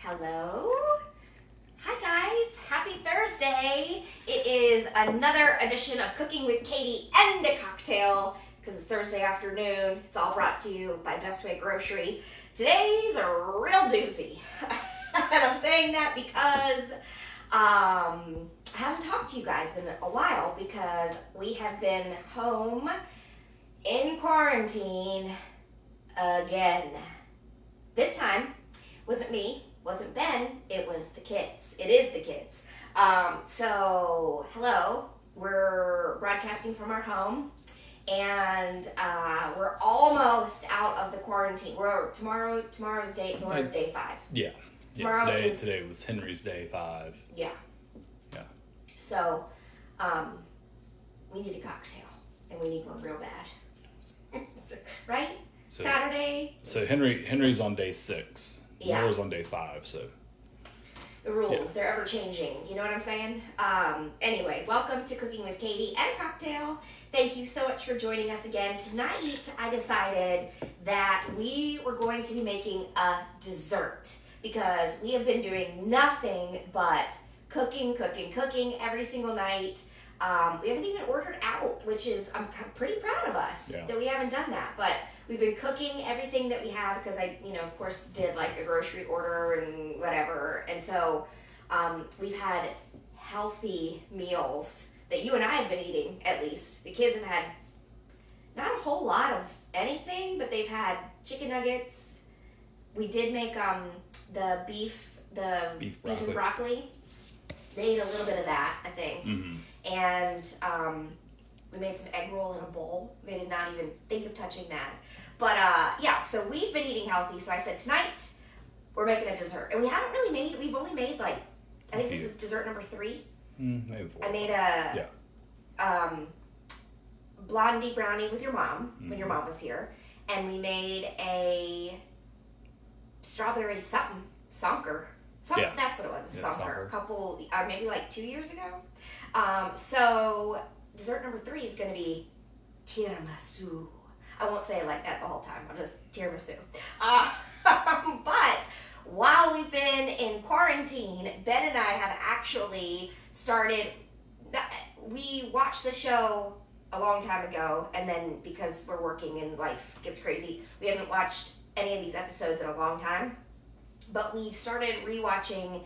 Hello. Hi guys. Happy Thursday. It is another edition of Cooking with Katie and a Cocktail because it's Thursday afternoon. It's all brought to you by Best Way Grocery. Today's a real doozy. And I'm saying that because I haven't talked to you guys in a while because we have been home in quarantine again. This time wasn't me, wasn't Ben, it was the kids. It is the kids. So hello, we're broadcasting from our home and we're almost out of the quarantine. Tomorrow's day 5. Yeah. Today was Henry's day 5. Yeah. Yeah. So we need a cocktail and we need one real bad. Right? So, Saturday. So Henry's on day 6. Yeah. Laura's on day 5, so. The rules, they're ever changing. You know what I'm saying? Anyway, welcome to Cooking with Katie and a Cocktail. Thank you so much for joining us again. Tonight, I decided that we were going to be making a dessert because we have been doing nothing but cooking every single night. We haven't even ordered out, which is, I'm pretty proud of us that we haven't done that. But we've been cooking everything that we have because I, of course, did like a grocery order and whatever. And so we've had healthy meals that you and I have been eating, at least. The kids have had not a whole lot of anything, but they've had chicken nuggets. We did make the beef and broccoli. They ate a little bit of that, I think. Mm-hmm. And we made some egg roll in a bowl. They did not even think of touching that. But so we've been eating healthy. So I said tonight we're making a dessert. And we've only made like, I think this is dessert number 3. Maybe 4. I made a blondie brownie with your mom when your mom was here. And we made a strawberry sonker. That's what it was, sonker. A couple, maybe like 2 years ago. So dessert number 3 is going to be tiramisu. I won't say it like that the whole time. I'll just tiramisu. But while we've been in quarantine, Ben and I have actually started. We watched the show a long time ago, and then because we're working and life gets crazy, we haven't watched any of these episodes in a long time. But we started rewatching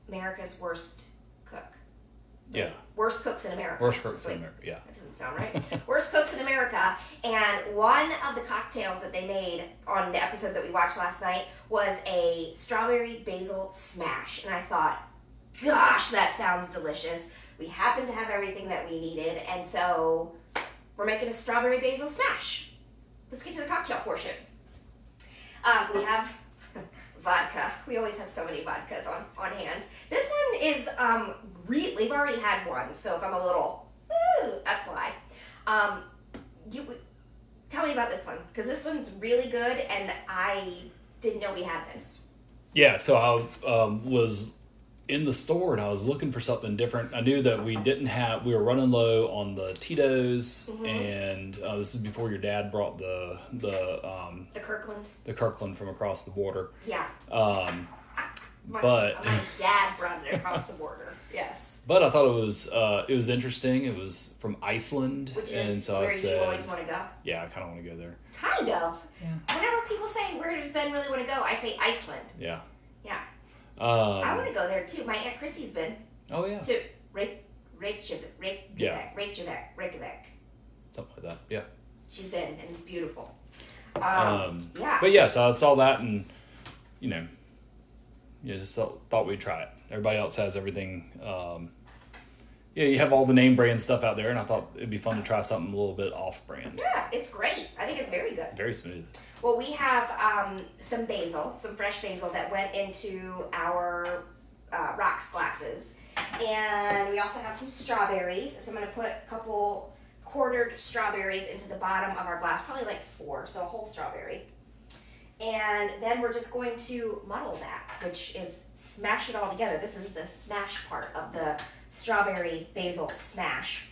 America's Worst Cook. Yeah. Worst Cooks in America. Worst Cooks in America, yeah. That doesn't sound right. Worst Cooks in America. And one of the cocktails that they made on the episode that we watched last night was a strawberry basil smash. And I thought, gosh, that sounds delicious. We happened to have everything that we needed. And so we're making a strawberry basil smash. Let's get to the cocktail portion. We have vodka. We always have so many vodkas on hand. This one is, we've already had one, so if I'm a little, that's why. Tell me about this one, because this one's really good, and I didn't know we had this. Yeah, so I was in the store, and I was looking for something different. I knew that we were running low on the Tito's, and this is before your dad brought the Kirkland. The Kirkland from across the border. Yeah. My dad brought it across the border. Yes. But I thought it was interesting. It was from Iceland, which is where you always want to go. Yeah, I kind of want to go there. Kind of. Yeah. Whenever people say where does Ben really want to go, I say Iceland. Yeah. Yeah. I want to go there too. My Aunt Chrissy's been. Oh yeah. To Reykjavik. Something like that. Yeah. She's been, and it's beautiful. Yeah. But yeah, so I saw that, and just thought we'd try it. Everybody else has everything. You have all the name brand stuff out there, and I thought it'd be fun to try something a little bit off brand. Yeah, it's great. I think it's very good. Very smooth. Well, we have some fresh basil that went into our rocks glasses. And we also have some strawberries. So I'm going to put a couple quartered strawberries into the bottom of our glass, probably like 4, so a whole strawberry. And then we're just going to muddle that, which is smash it all together. This is the smash part of the strawberry basil smash.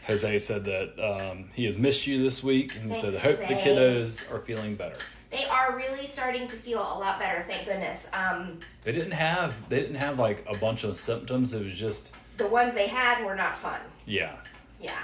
Jose said that he has missed you this week, and he said, I hope Jose. the kiddos are feeling better. They are really starting to feel a lot better, thank goodness. They didn't have like a bunch of symptoms. It was just the ones they had were not fun. yeah. Yeah.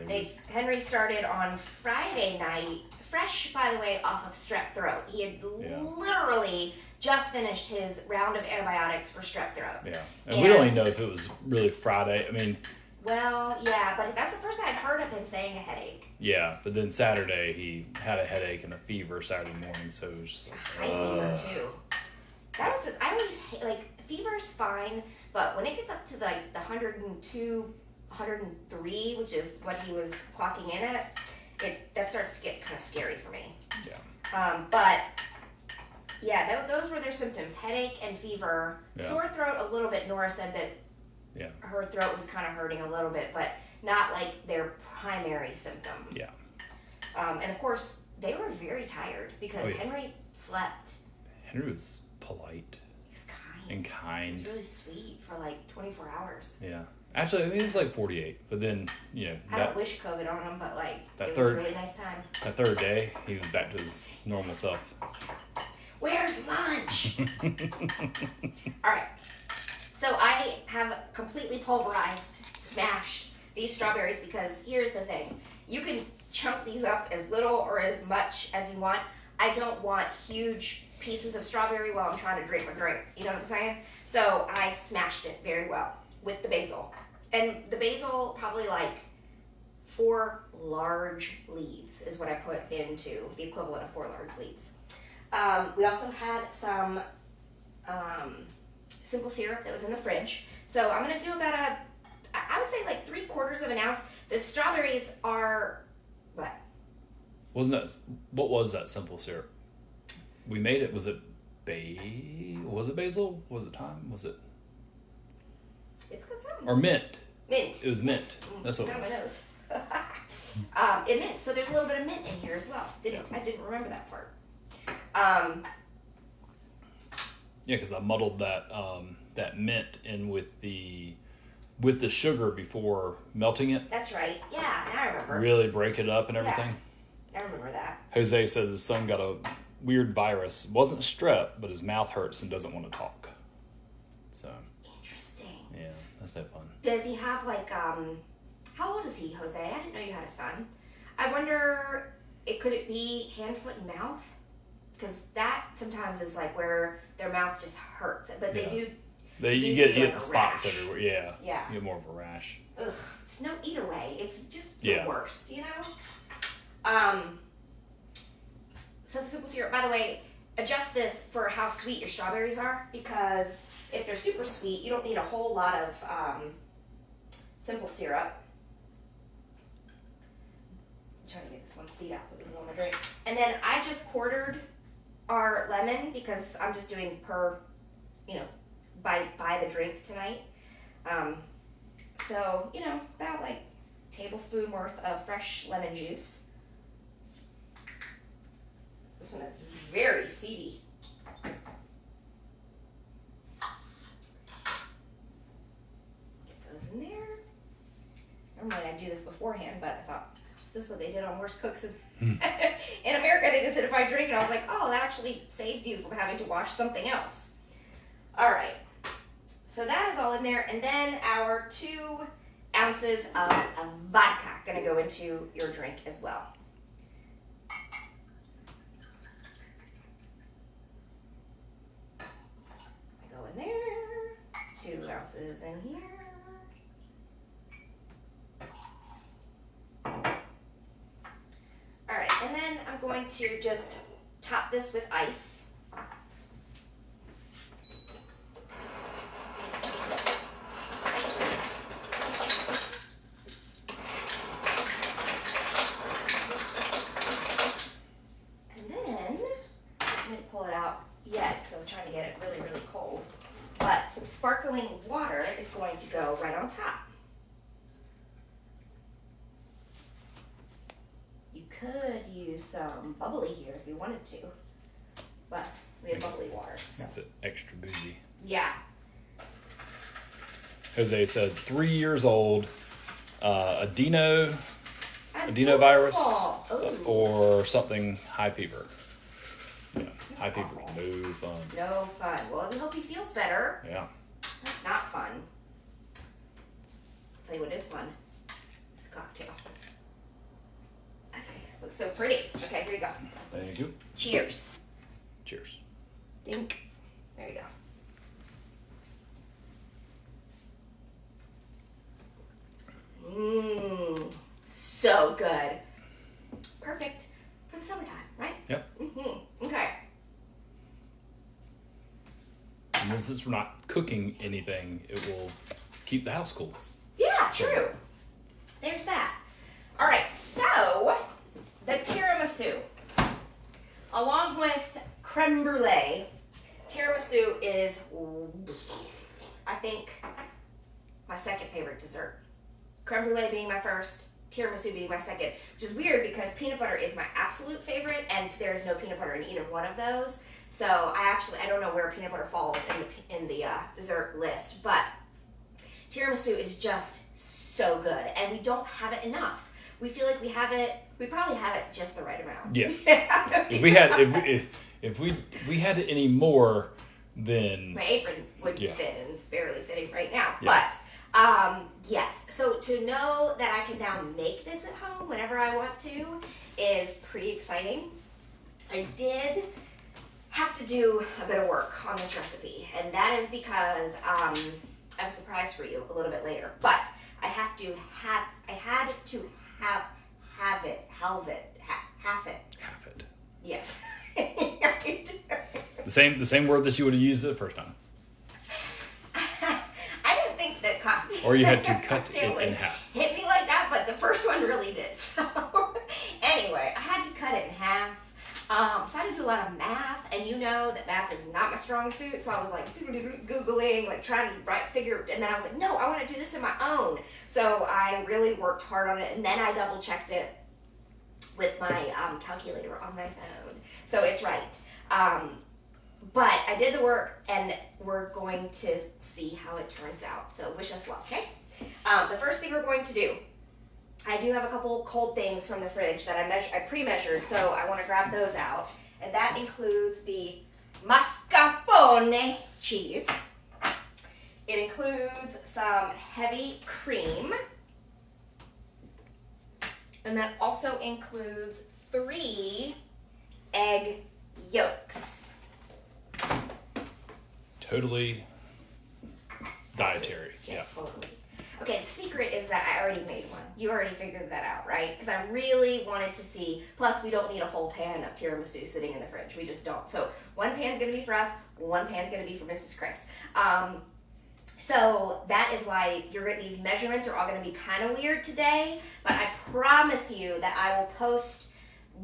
Yeah, Henry started on Friday night, fresh, by the way, off of strep throat. He had literally just finished his round of antibiotics for strep throat. Yeah, and we don't even know if it was really Friday. I mean, well, yeah, but that's the first I've heard of him saying a headache. yeah, but then Saturday he had a headache and a fever Saturday morning, so it was just like, high fever too. That was I always like fever's fine, but when it gets up to like the 102, 103, which is what he was clocking in at, that starts to get kind of scary for me. Yeah. But yeah, those were their symptoms: headache and fever, sore throat a little bit. Nora said that her throat was kind of hurting a little bit, but not like their primary symptom. Yeah. And of course, they were very tired because Henry slept. Henry was polite. He was kind. And kind. He was really sweet for like 24 hours. Yeah. Actually, I mean, it was like 48, but then, I don't wish COVID on him, but like, it was a really nice time. That third day, he was back to his normal self. Where's lunch? All right. So I have completely pulverized, smashed these strawberries because here's the thing. You can chunk these up as little or as much as you want. I don't want huge pieces of strawberry while I'm trying to drink my drink. You know what I'm saying? So I smashed it very well with the basil. And the basil, probably like 4 large leaves is what I put into the equivalent of 4 large leaves. We also had some simple syrup that was in the fridge. So I'm going to do about I would say like 3/4 of an ounce. The strawberries are, what? What was that simple syrup? We made it, was it basil? Was it thyme? Was it? It's got something. Or mint. Mint. It was mint. That's what it was. it was. It mint. So there's a little bit of mint in here as well. I didn't remember that part. Yeah, because I muddled that mint in with the sugar before melting it. That's right. Yeah, and I remember. Really break it up and everything. Yeah, I remember that. Jose said his son got a weird virus. It wasn't strep, but his mouth hurts and doesn't want to talk. So. Interesting. Yeah, that's no fun. Does he have like how old is he, Jose? I didn't know you had a son. I wonder, could it be hand, foot, and mouth? Because that sometimes is like where their mouth just hurts, but they do. You get spots everywhere. Yeah. Yeah. You get more of a rash. Ugh. It's no either way. It's just the worst, you know. So the simple syrup. By the way, adjust this for how sweet your strawberries are, because if they're super sweet, you don't need a whole lot of simple syrup. I'm trying to get this one seed out so it doesn't go in my drink. And then I just quartered our lemon because I'm just doing per, by the drink tonight. So, about like a tablespoon worth of fresh lemon juice. This one is very seedy. Get those in there. Normally I'd do this beforehand, but I thought, is this what they did on Worst Cooks in America? They just did it by drink, and I was like, oh, that actually saves you from having to wash something else. All right. So that is all in there, and then our 2 ounces of vodka gonna go into your drink as well. I go in there, 2 ounces in here. All right, and then I'm going to just top this with ice. Sparkling water is going to go right on top. You could use some bubbly here if you wanted to, but we have bubbly water. So. Makes it extra boozy. Yeah. Jose said 3 years old, adenovirus or something, high fever. Yeah. It's High fever, awful. no fun. No fun. Well, we hope he feels better. Yeah. That's not fun. I'll tell you what is fun. This cocktail. Looks so pretty. Okay, here you go. Thank you. Cheers. Cheers. Dink. There you go. Mmm. So good. Perfect for the summertime, right? Yep. Mm-hmm. Okay. And then since we're not cooking anything, it will keep the house cool. Yeah, true. There's that. All right, so the tiramisu, along with creme brulee, tiramisu is, I think, my second favorite dessert. Creme brulee being my first, tiramisu being my second, which is weird because peanut butter is my absolute favorite, and there's no peanut butter in either one of those. So I don't know where peanut butter falls in the dessert list, but tiramisu is just so good, and we don't have it enough. We feel like we probably have it just the right amount. Yeah. if we had it any more, then my apron would Yeah. fit, and it's barely fitting right now. Yeah. But yes, so to know that I can now make this at home whenever I want to is pretty exciting. I did have to do a bit of work on this recipe, and that is because I have a surprise for you a little bit later. But I had to have it. have it. Yes. The same word that you would have used the first time. I didn't think that cocktail. Or you had to cut cocktail it would in half. hit me like that, but the first one really did. So anyway, I had to cut it in half. So I had to do a lot of math, and you know that math is not my strong suit. So I was like Googling, like trying to figure, and then I was like, no, I want to do this on my own. So I really worked hard on it, and then I double checked it with my calculator on my phone. So it's right. But I did the work, and we're going to see how it turns out. So wish us luck, okay? The first thing we're going to do, I do have a couple cold things from the fridge that I pre-measured, so I want to grab those out. And that includes the mascarpone cheese. It includes some heavy cream. And that also includes 3 egg yolks. Totally dietary. Yeah. Totally. Okay, the secret is that I already made one. You already figured that out, right? Because I really wanted to see, plus we don't need a whole pan of tiramisu sitting in the fridge. We just don't. So one pan's going to be for us, one pan's going to be for Mrs. Chris. So that is why these measurements are all going to be kind of weird today, but I promise you that I will post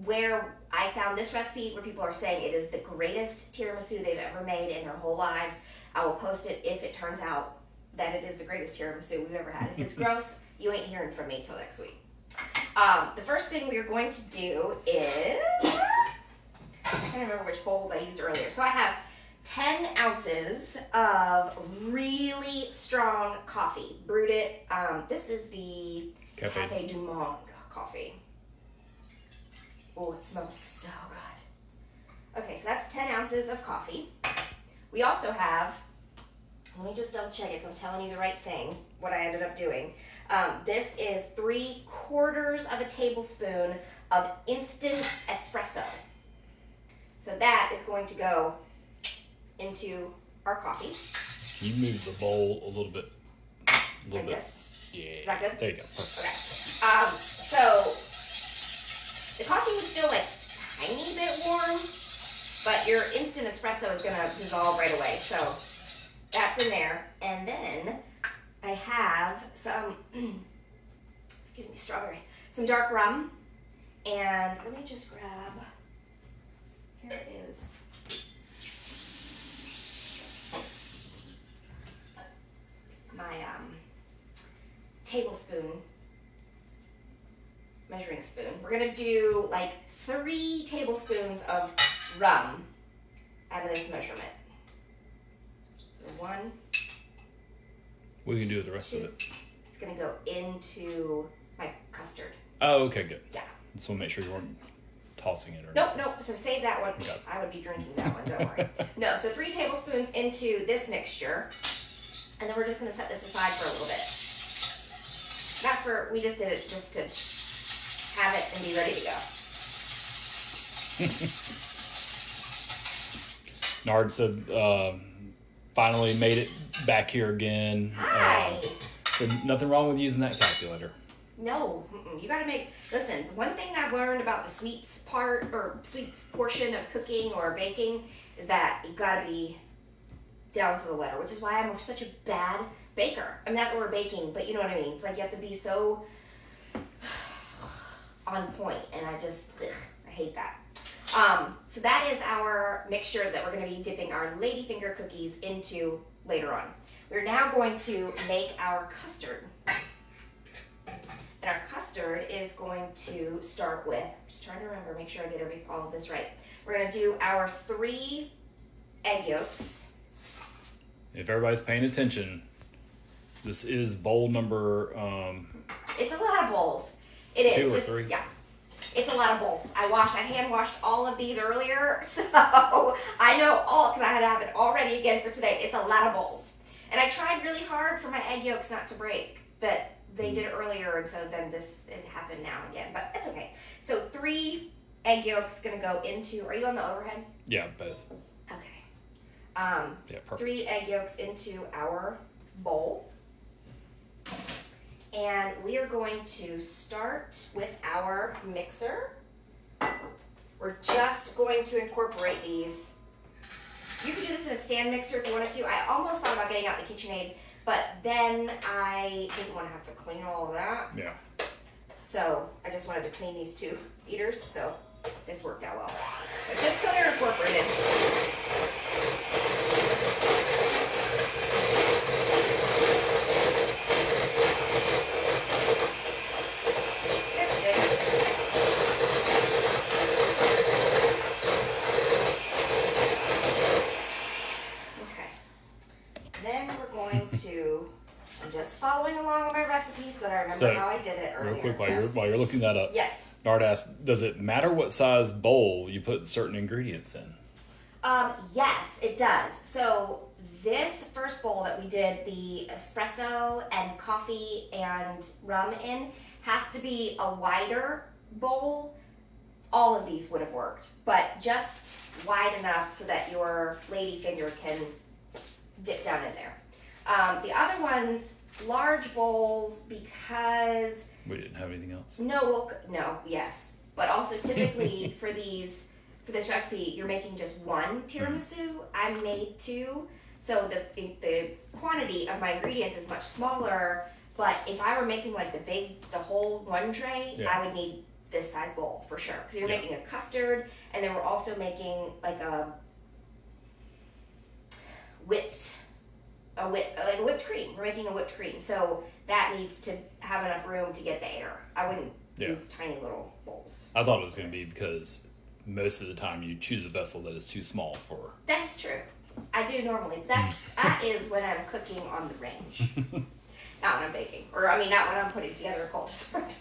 where I found this recipe where people are saying it is the greatest tiramisu they've ever made in their whole lives. I will post it if it turns out that it is the greatest tiramisu we've ever had. If it's gross, you ain't hearing from me till next week. The first thing we are going to do is, I can't remember which bowls I used earlier. So I have 10 ounces of really strong coffee. Brewed it. This is the Café du Monde coffee. Oh, it smells so good. Okay, so that's 10 ounces of coffee. We also have, let me just double check it so I'm telling you the right thing, what I ended up doing. This is 3/4 of a tablespoon of instant espresso. So that is going to go into our coffee. Can you move the bowl a little bit? Like this? Yeah. Is that good? There you go. Perfect. Okay. So the coffee is still like tiny bit warm, but your instant espresso is gonna dissolve right away. So that's in there. And then I have some, strawberry, some dark rum. And let me just grab, here it is. My tablespoon measuring spoon. We're gonna do like 3 tablespoons of rum out of this measurement. So 1. What do you do with the rest 2. of it? It's gonna go into my custard. Oh, okay, good. Yeah. Just want to make sure you weren't tossing it or Nope. So save that one. Okay. I would be drinking that one, don't worry. No, so 3 tablespoons into this mixture. And then we're just going to set this aside for a little bit. We just did it just to have it and be ready to go. Nard said, finally made it back here again. Hi. So nothing wrong with using that calculator. No, you gotta listen, the one thing I've learned about the sweets portion of cooking or baking is that you gotta be down to the letter, which is why I'm such a bad baker. I'm not that we're baking, but you know what I mean. It's like you have to be so on point, and I hate that. So that is our mixture that we're going to be dipping our ladyfinger cookies into later on. We're now going to make our custard. And our custard is going to start with, just trying to remember, make sure I get all of this right. We're going to do our 3 egg yolks. If everybody's paying attention, this is bowl number... It's a lot of bowls. It is. 2 or just, 3? Yeah. It's a lot of bowls. I hand washed all of these earlier, so I know because I had to have it all ready again for today. It's a lot of bowls. And I tried really hard for my egg yolks not to break, but they did it earlier, and so then it happened now again, but it's okay. So 3 egg yolks gonna go into, are you on the overhead? Yeah, both. Okay. Yeah, perfect. 3 egg yolks into our bowl. And we are going to start with our mixer. We're just going to incorporate these. You could do this in a stand mixer if you wanted to. I almost thought about getting out the KitchenAid, but then I didn't want to have to clean all of that. Yeah. So I just wanted to clean these 2 eaters, so this worked out well. But just till they're incorporated. I'm just following along with my recipe so that I remember how I did it earlier. Real quick, while you're looking that up. Yes. Nard asked, does it matter what size bowl you put certain ingredients in? Yes, it does. So this first bowl that we did the espresso and coffee and rum in has to be a wider bowl. All of these would have worked, but just wide enough so that your ladyfinger can dip down in there. The other ones, large bowls, because... We didn't have anything else? No, yes. But also typically for this recipe, you're making just 1 tiramisu. I made 2. So the quantity of my ingredients is much smaller, but if I were making like the whole 1 tray, Yeah. I would need this size bowl for sure. Because you're making a custard, and then we're also making like a whipped cream. We're making a whipped cream. So that needs to have enough room to get the air. I wouldn't use tiny little bowls. I thought it was going to be because most of the time you choose a vessel that is too small for... That's true. I do normally. That is when I'm cooking on the range. Not when I'm baking. Not when I'm putting together a cold dessert.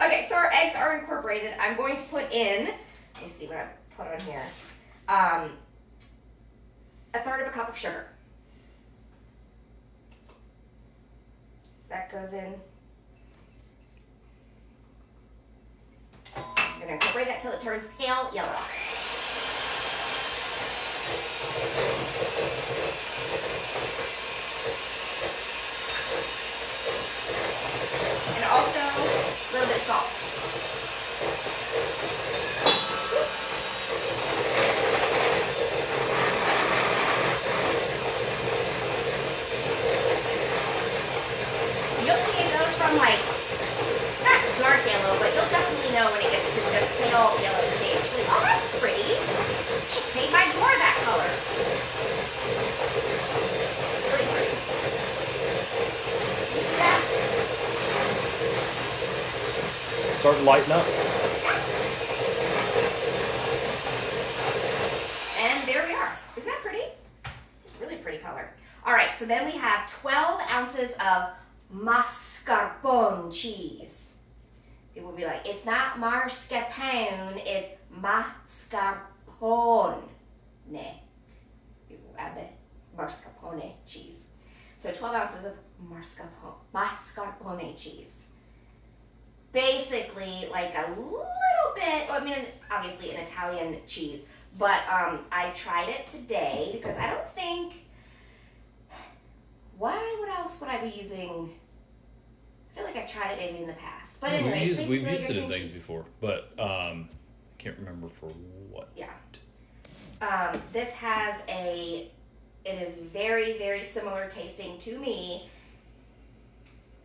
Okay, so our eggs are incorporated. I'm going to put in, let me see what I put on here, 1/3 cup of sugar. So that goes in. I'm going to incorporate that till it turns pale yellow. And also a little bit of salt. You'll see it goes from not dark yellow, but you'll definitely know when it gets to the pale yellow stage. Like, oh, that's pretty. I should paint my door that color. Really pretty. You see that? Starting to lighten up. And there we are. Isn't that pretty? It's a really pretty color. All right, so then we have 12 ounces of mascarpone cheese. People will be like, it's not mascarpone, it's mascarpone. You add the mascarpone cheese. So 12 ounces of mascarpone cheese. Basically, like a little bit, I mean, obviously an Italian cheese, but I tried it today because I don't think, what else would I be using? I feel like I've tried it maybe in the past. But anyways, we've used it in things before, but can't remember for what. Yeah. This has it is very, very similar tasting to me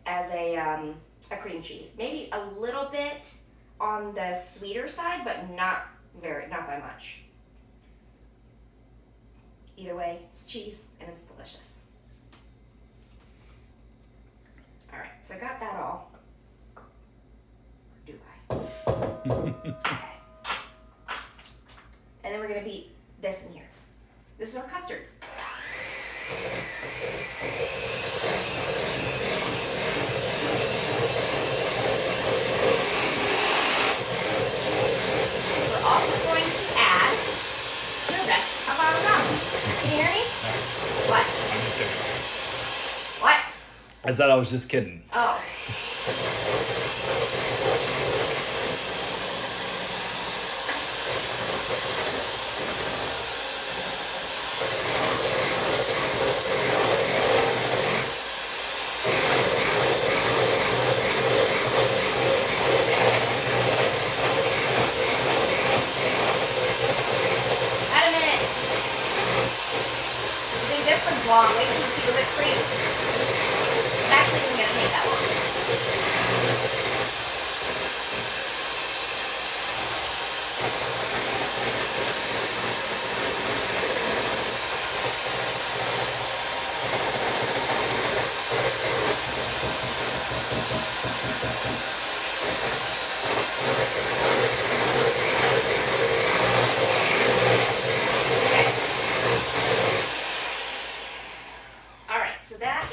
as a cream cheese. Maybe a little bit on the sweeter side, but not by much. Either way, it's cheese and it's delicious. All right, so I got that all. Or do I? Okay. And then we're gonna beat this in here. This is our custard. We're also going to add the rest of our rum. Can you hear me? What? I'm just kidding. What? I said I was just kidding. Oh. Long. Wait till you see the whipped cream. It's actually isn't going to take that long.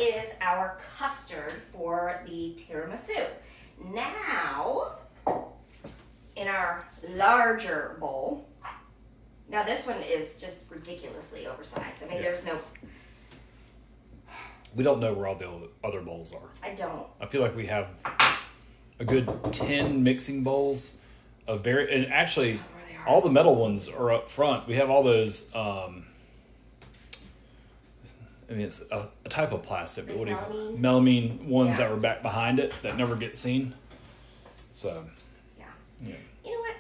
Is our custard for the tiramisu. Now, in our larger bowl, now this one is just ridiculously oversized. I mean, there's no... We don't know where all the other bowls are. I don't. I feel like we have a good 10 mixing bowls. And actually, all the metal ones are up front. We have all those... I mean, it's a type of plastic, but what do you melamine ones that were back behind it that never get seen. So, yeah. You know what?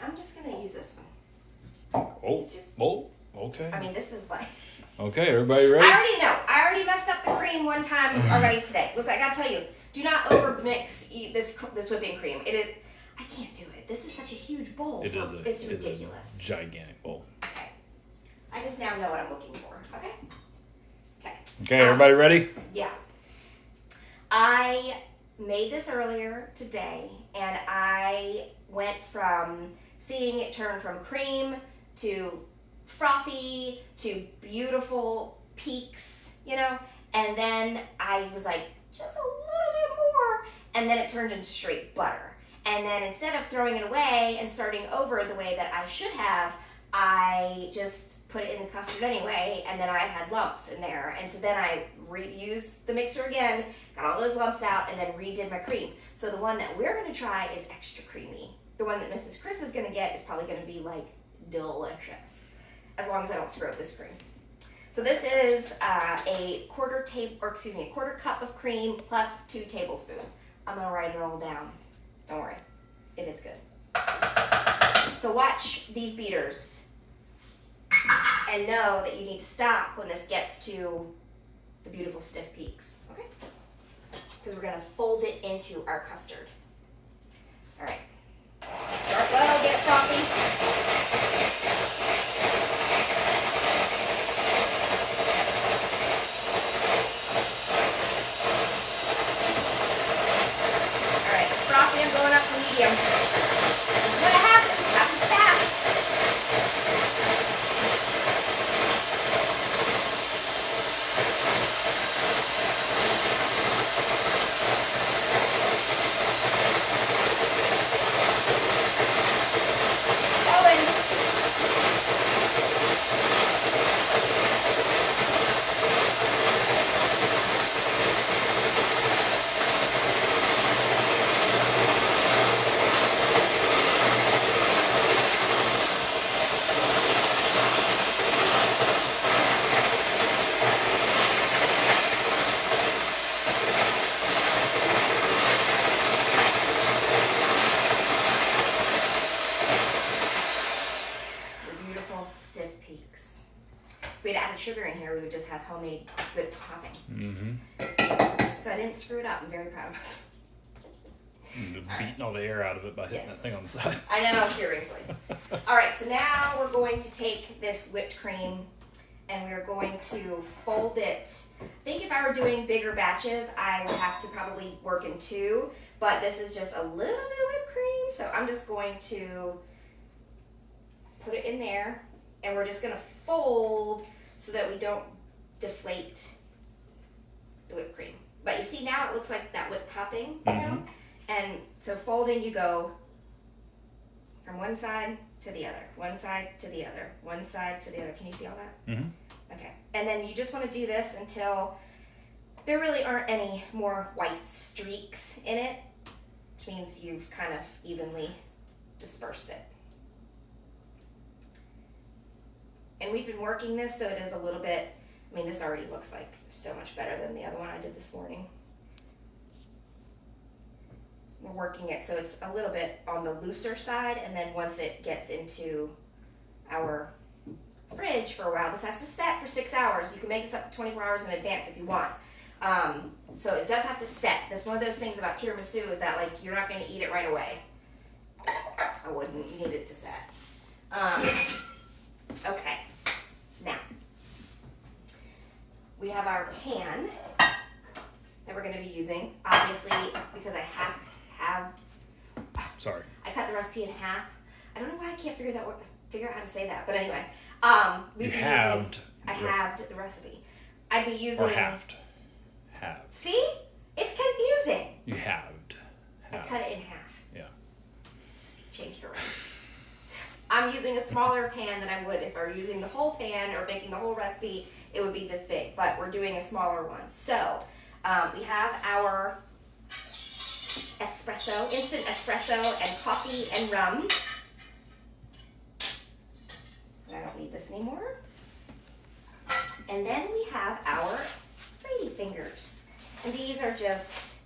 I'm just gonna use this one. Okay. I mean, this is like. Okay, everybody ready? I already know. I already messed up the cream one time already today. Listen, I gotta tell you, do not over mix this whipping cream. It is. I can't do it. This is such a huge bowl. It's ridiculous. It's a gigantic bowl. Okay. I just now know what I'm looking for. Okay. Okay, everybody ready? Yeah. I made this earlier today, and I went from seeing it turn from cream to frothy to beautiful peaks, and then I was like, just a little bit more, and then it turned into straight butter. And then instead of throwing it away and starting over the way that I should have, I just put it in the custard anyway, and then I had lumps in there. And so then I reused the mixer again, got all those lumps out, and then redid my cream. So the one that we're gonna try is extra creamy. The one that Mrs. Chris is gonna get is probably gonna be like delicious, as long as I don't screw up this cream. So this is a quarter cup of cream plus 2 tablespoons. I'm gonna write it all down. Don't worry, if it's good. So watch these beaters. And know that you need to stop when this gets to the beautiful stiff peaks, okay? Because we're gonna fold it into our custard. All right, start low, get it frothy. All right, it's frothy, I'm going up to medium. This is what happens fast. Oh, cakes. If we had added sugar in here, we would just have homemade whipped topping. Mm-hmm. So I didn't screw it up. I'm very proud of myself. Beating all the air out of it by hitting that thing on the side. I know, seriously. All right, so now we're going to take this whipped cream and we're going to fold it. I think if I were doing bigger batches, I would have to probably work in two, but this is just a little bit of whipped cream, so I'm just going to put it in there, and we're just going to fold so that we don't deflate the whipped cream. But you see now it looks like that whipped topping, you know? And so folding, you go from one side to the other, one side to the other, one side to the other. Can you see all that? Mm-hmm. Okay. And then you just want to do this until there really aren't any more white streaks in it, which means you've kind of evenly dispersed it. And we've been working this, so it is a little bit, I mean, this already looks like so much better than the other one I did this morning. We're working it so it's a little bit on the looser side, and then once it gets into our fridge for a while, this has to set for 6 hours. You can make this up to 24 hours in advance if you want. So it does have to set. That's one of those things about tiramisu is that, like, you're not going to eat it right away. I wouldn't. You need it to set. Okay. Now, we have our pan that we're going to be using. Obviously, because I halved. Sorry. I cut the recipe in half. I don't know why I can't figure out how to say that. But anyway, You halved. I halved the recipe. I'd be using. Or halved. Halved. See, it's confusing. You halved. I cut it in half. Yeah. Just changed it around. I'm using a smaller pan than I would if I were using the whole pan or making the whole recipe. It would be this big, but we're doing a smaller one. So we have our espresso, instant espresso, and coffee and rum. I don't need this anymore. And then we have our lady fingers. And these are just...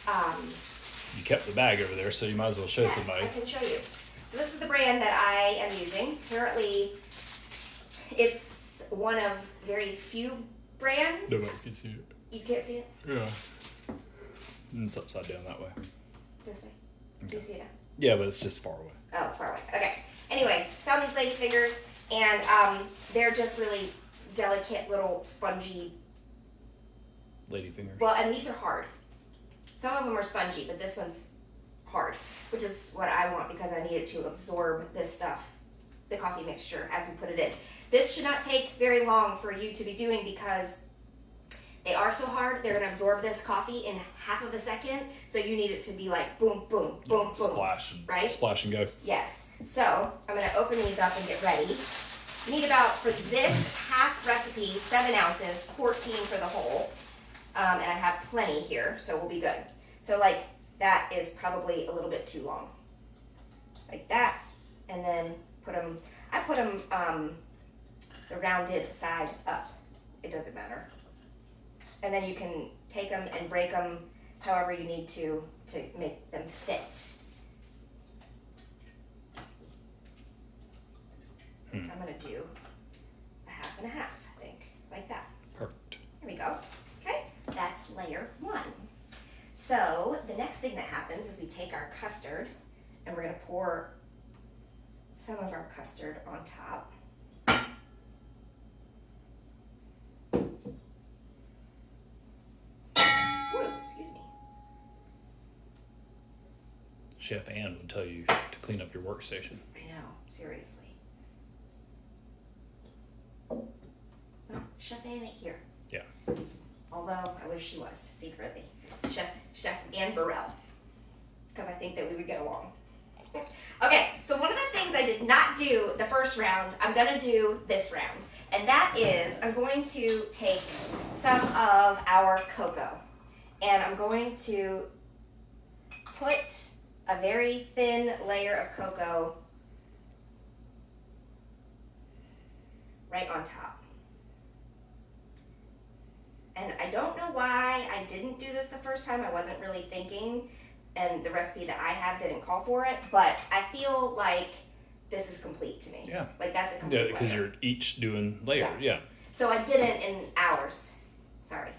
You kept the bag over there, so you might as well show somebody. I can show you. So this is the brand that I am using. Apparently, it's one of very few brands. Nobody can see it. You can't see it? Yeah. And it's upside down that way. This way. Okay. Do you see it now? Yeah, but it's just far away. Oh, far away. Okay. Anyway, found these lady fingers, and they're just really delicate, little spongy. Lady fingers. Well, and these are hard. Some of them are spongy, but this one's hard, which is what I want because I need it to absorb this stuff, the coffee mixture, as we put it in. This should not take very long for you to be doing because they are so hard. They're going to absorb this coffee in half of a second, so you need it to be like boom, boom, boom, boom. Splash. Right? Splash and go. Yes. So I'm going to open these up and get ready. You need about, for this half recipe, 7 ounces, 14 for the whole. And I have plenty here, so we'll be good. So like that is probably a little bit too long. Like that. And then I put them the rounded side up. It doesn't matter. And then you can take them and break them however you need to make them fit. I'm going to do a half and a half, I think, like that. Perfect. Here we go. Okay, that's layer 1. So the next thing that happens is we take our custard and we're going to pour some of our custard on top. Ooh, excuse me. Chef Ann would tell you to clean up your workstation. I know, seriously. Well, Chef Ann ain't here. Yeah. Although I wish she was secretly. Chef Ann Burrell. Because I think that we would get along. Okay, so one of the things I did not do the first round, I'm going to do this round. And that is, I'm going to take some of our cocoa. And I'm going to put a very thin layer of cocoa right on top. And I don't know why I didn't do this the first time. I wasn't really thinking, and the recipe that I have didn't call for it, but I feel like this is complete to me. Yeah. Like, that's a complete Yeah, because layer. you're each doing layer. Yeah. So I did it in hours. Sorry.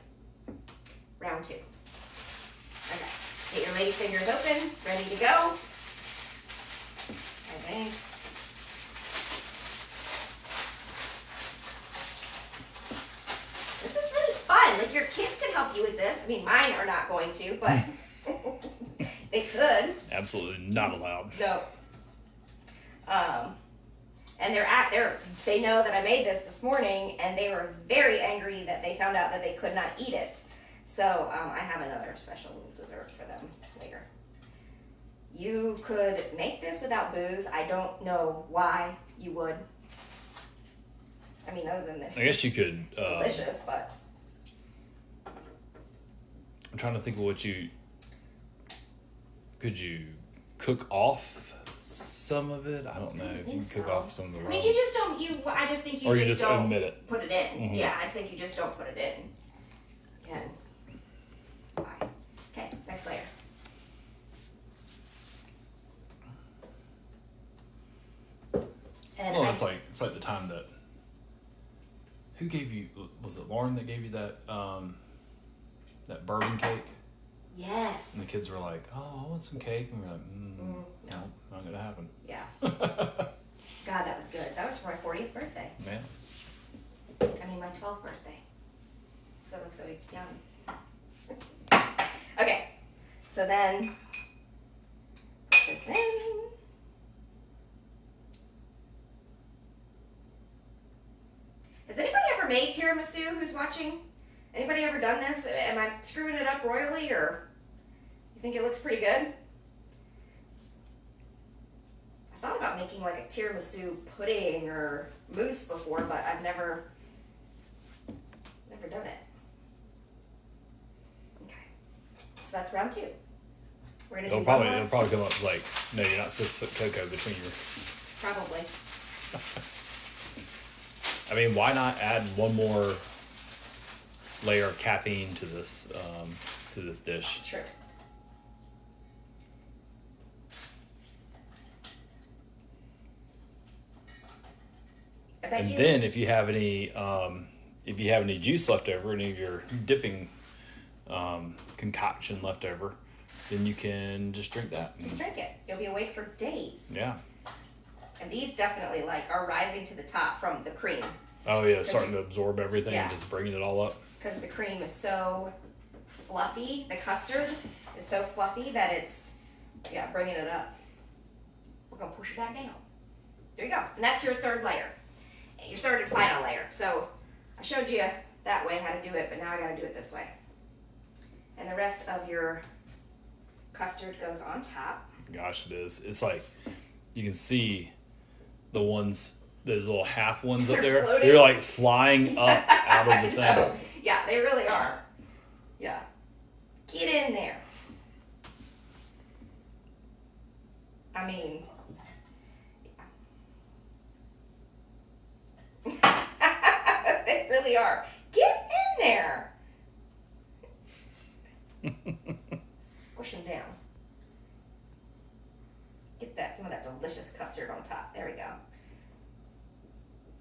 Round 2. Okay. Get your lady fingers open, ready to go. Okay. This is really fun. Like, your kids could help you with this. I mean, mine are not going to, but they could. Absolutely not allowed. No. And they know that I made this morning, and they were very angry that they found out that they could not eat it. So I have another special dessert for them later. You could make this without booze. I don't know why you would. I mean, other than that, I guess you could. it's delicious, but I'm trying to think of what could you cook off some of it? I don't know. think If you so. cook off some of the I rum. mean, you just don't. I just think you Or you just just don't omit it. put it in. Mhm. Yeah, I think you just don't put it in. And why? Okay, next layer. And Well, it's like the time that who gave you, was it Lauren that gave you that that bourbon cake? yes. And the kids were like, "Oh, I want some cake," and we're like, no. "No, not gonna happen." Yeah. God, that was good. That was for my 40th birthday. Man, I mean, my 12th birthday. So it looks so young. Okay, so then put this in. Has anybody ever made tiramisu who's watching? Anybody ever done this? Am I screwing it up royally, or you think it looks pretty good? I thought about making like a tiramisu pudding or mousse before, but I've never done it. Okay, so that's round 2. We're gonna do one more. it'll probably come up like, no, you're not supposed to put cocoa between your. Probably. I mean, why not add one more layer of caffeine to this dish? True. I bet And you. then if you have any juice left over, any of your dipping concoction left over, then you can just drink that. Just drink it. You'll be awake for days. Yeah. And these definitely are rising to the top from the cream, Oh yeah, starting to absorb everything Yeah. and just bringing it all up. because the cream is so fluffy. The custard is so fluffy that it's bringing it up. We're gonna push it back down. There you go. And that's your 3rd layer. Your 3rd and final layer. So I showed you that way how to do it, but now I gotta do it this way. And the rest of your custard goes on top. Gosh, it is. It's like you can see the ones, those little half ones up They're there. floating. They're like flying up out of the I know. thing. Yeah, they really are. Yeah. Get in there. I mean, they really are. Get in there. Squish them down. Get some of that delicious custard on top. There we go.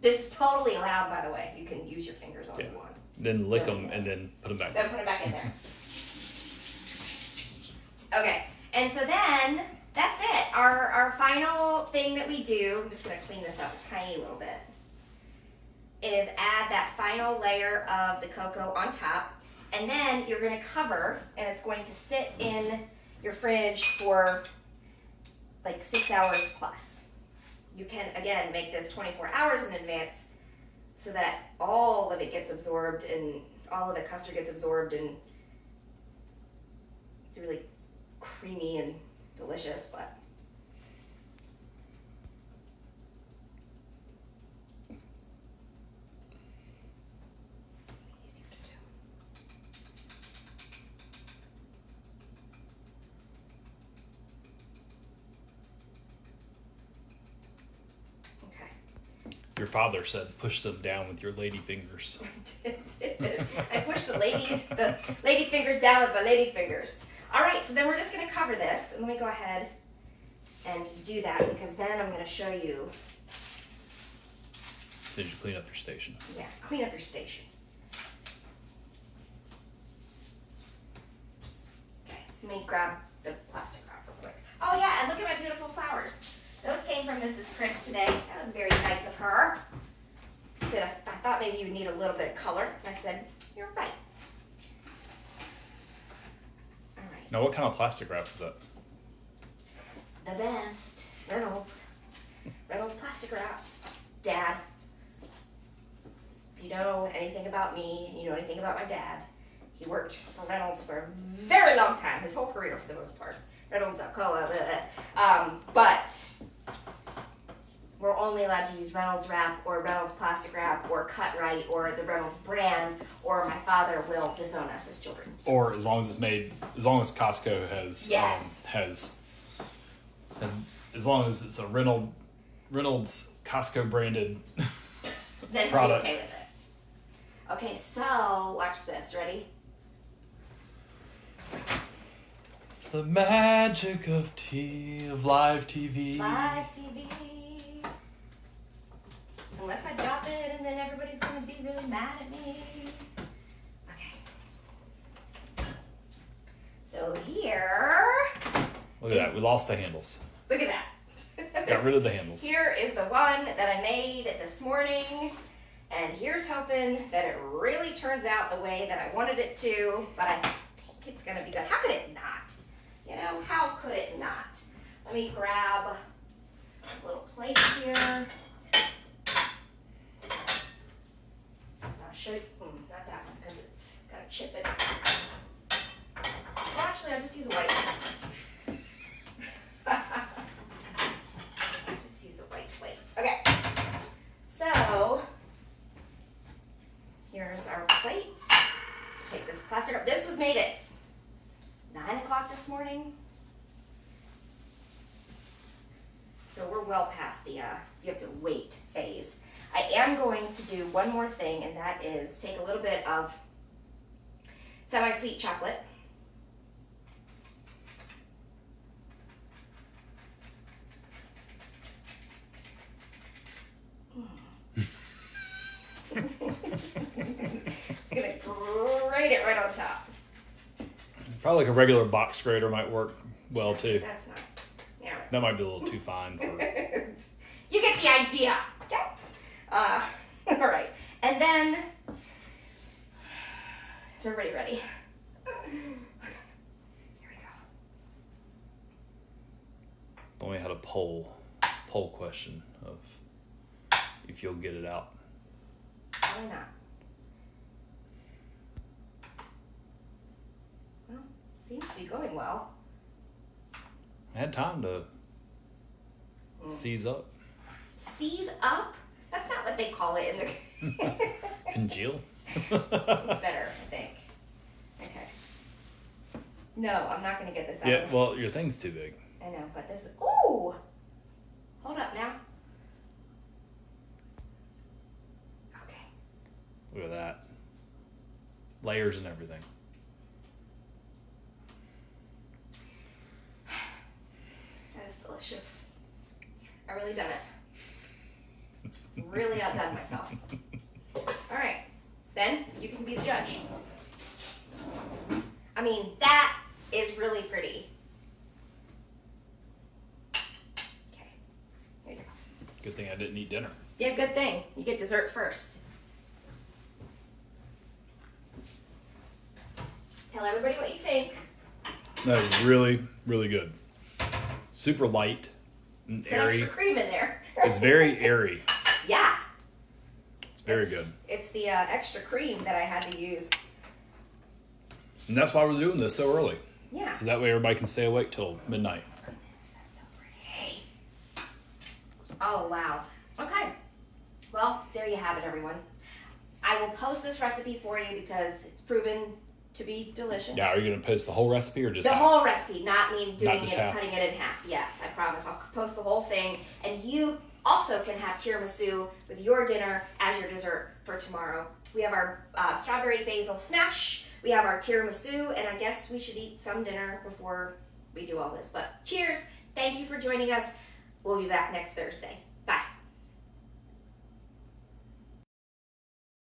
This is totally allowed, by the way. You can use your fingers all you want. Then lick Really them and nice. then put them back. Then put it back in there. Okay, and so then that's it. Our final thing that we do, I'm just gonna clean this up a tiny little bit, is add that final layer of the cocoa on top, and then you're gonna cover, and it's going to sit in your fridge for like 6 hours plus. You can, again, make this 24 hours in advance so that all of it gets absorbed and all of the custard gets absorbed, and it's really creamy and delicious, but easier to do. Okay. Your father said, push them down with your lady fingers. I push the lady fingers down with my lady fingers. All right, so then we're just gonna cover this, and let me go ahead and do that because then I'm going to show you. So you clean up your station. Yeah, clean up your station. Okay, let me grab the plastic wrap real quick. Oh yeah, and look at my beautiful flowers. Those came from Mrs. Chris today. That was very nice of her. She said, I thought maybe you would need a little bit of color. And I said, you're right. All right. Now, what kind of plastic wrap is that? The best. Reynolds. Reynolds plastic wrap. Dad. If you know anything about me, and you know anything about my dad, he worked for Reynolds for a very long time, his whole career for the most part. Reynolds, Alcoa, but we're only allowed to use Reynolds wrap or Reynolds plastic wrap or Cut Right or the Reynolds brand, or my father will disown us as children. Or as long as it's made, as long as Costco has, Yes. has as long as it's a Reynolds Costco branded Then product. we'll be okay with it. Okay, so watch this. Ready? It's the magic of live TV. Live TV. Unless I drop it and then everybody's gonna be really mad at me. Okay. So here. Look at that. We lost the handles. Look at that. Got rid of the handles. Here is the one that I made this morning. And here's hoping that it really turns out the way that I wanted it to. But I think it's gonna be good. How could it not? You know, how could it not? Let me grab a little plate here. I'll show you, not that one because it's got a chip in it. Well, actually, I'll just use a white one. I'll just use a white plate. Okay, so here's our plate. Take this plastic up. This was made at 9 o'clock this morning. So we're well past the you have to wait phase. I am going to do one more thing, and that is take a little bit of semi-sweet chocolate. It's gonna grate it right on top. Probably like a regular box grater might work well too. That's not. Yeah. Right. That might be a little too fine for. You get the idea. Okay. All right. And then, is everybody ready? Okay. Here we go. If only had a poll question of if you'll get it out. Why not? Well, seems to be going well. I had time to seize up. Seize up? That's not what they call it in the... Congeal? It's better, I think. Okay. No, I'm not going to get this out. Yeah, well, your thing's too big. I know, but this is... Ooh! Hold up now. Okay. Look at that. Layers and everything. That is delicious. I really done it. Really outdone myself. All right. Ben, you can be the judge. I mean, that is really pretty. Okay. Here you go. Good thing I didn't eat dinner. Yeah, good thing. You get dessert first. Tell everybody what you think. That is really, really good. Super light and Some airy. extra cream in there. It's very airy. Yeah. It's very good. It's the extra cream that I had to use. And that's why we're doing this so early. Yeah. So that way everybody can stay awake till midnight. That's so pretty. Oh, wow. Okay. Well, there you have it, everyone. I will post this recipe for you because it's proven to be delicious. Yeah, are you going to post the whole recipe or just the half? whole recipe, not me doing just it, half. cutting it in half. Yes, I promise. I'll post the whole thing. And you also can have tiramisu with your dinner as your dessert for tomorrow. We have our strawberry basil smash. We have our tiramisu. And I guess we should eat some dinner before we do all this. But cheers. Thank you for joining us. We'll be back next Thursday.